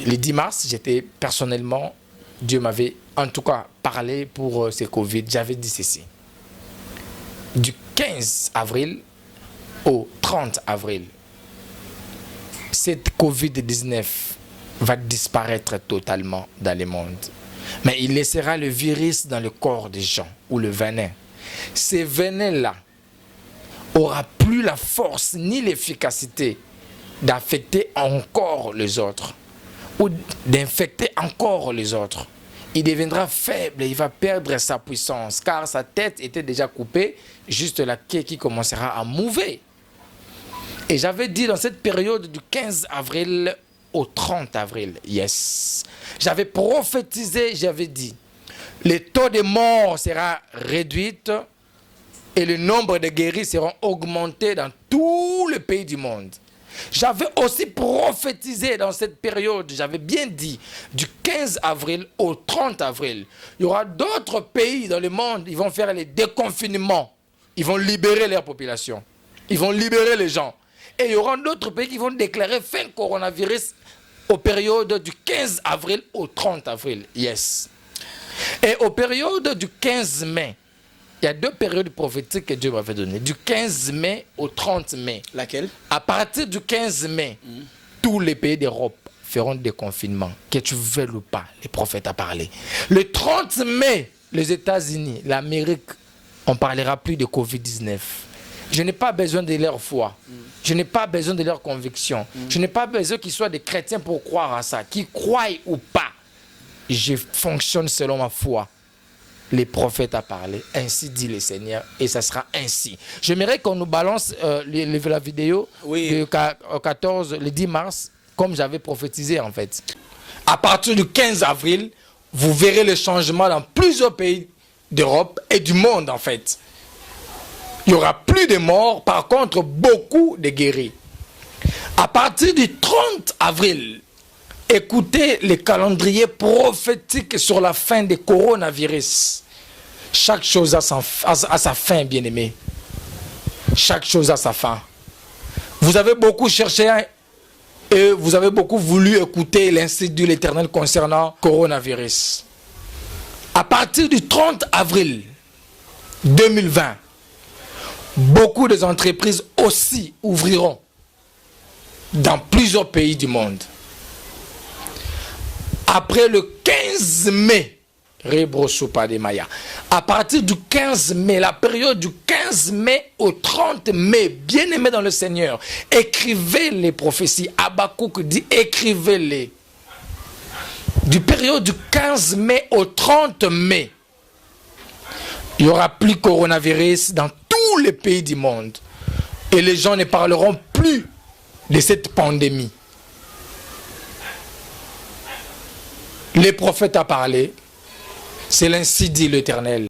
le 10 mars, j'étais personnellement, Dieu m'avait en tout cas parlé pour ce Covid. J'avais dit ceci. Du 15 avril au 30 avril, cette Covid-19 va disparaître totalement dans le monde. Mais il laissera le virus dans le corps des gens, ou le venin. Ce venin-là aura plus la force ni l'efficacité d'affecter encore les autres, ou d'infecter encore les autres. Il deviendra faible et il va perdre sa puissance, car sa tête était déjà coupée, juste la queue qui commencera à mouver. Et j'avais dit dans cette période du 15 avril au 30 avril, yes, j'avais prophétisé, j'avais dit, le taux de mort sera réduit et le nombre de guéris seront augmentés dans tous les pays du monde. J'avais aussi prophétisé dans cette période, j'avais bien dit, du 15 avril au 30 avril, il y aura d'autres pays dans le monde, ils vont faire les déconfinements, ils vont libérer leur population, ils vont libérer les gens. Et il y aura d'autres pays qui vont déclarer fin coronavirus aux périodes du 15 avril au 30 avril. Yes. Et aux périodes du 15 mai, il y a deux périodes prophétiques que Dieu m'avait données. Du 15 mai au 30 mai. Laquelle? À partir du 15 mai, tous les pays d'Europe feront des confinements. Que tu veuilles ou pas, les prophètes ont parlé. Le 30 mai, les États-Unis, l'Amérique, on ne parlera plus de Covid-19. Je n'ai pas besoin de leur foi. Je n'ai pas besoin de leur conviction. Je n'ai pas besoin qu'ils soient des chrétiens pour croire à ça. Qu'ils croient ou pas, je fonctionne selon ma foi. Les prophètes ont parlé. Ainsi dit le Seigneur. Et ça sera ainsi. J'aimerais qu'on nous balance la vidéo le 14, le 10 mars, comme j'avais prophétisé en fait. À partir du 15 avril, vous verrez le changement dans plusieurs pays d'Europe et du monde en fait. Il n'y aura plus de morts, par contre, beaucoup de guéris. À partir du 30 avril, écoutez le calendrier prophétique sur la fin des coronavirus. Chaque chose a sa fin, bien-aimé. Chaque chose a sa fin. Vous avez beaucoup cherché et vous avez beaucoup voulu écouter l'institut de l'Éternel concernant le coronavirus. À partir du 30 avril 2020, beaucoup des entreprises aussi ouvriront dans plusieurs pays du monde. Après le 15 mai, à partir du 15 mai, la période du 15 mai au 30 mai, bien-aimés dans le Seigneur, écrivez les prophéties. Habakkuk dit écrivez-les. Du période du 15 mai au 30 mai, il n'y aura plus de coronavirus dans tous les pays du monde. Et les gens ne parleront plus de cette pandémie. Les prophètes ont parlé. C'est l'ainsi dit l'Éternel.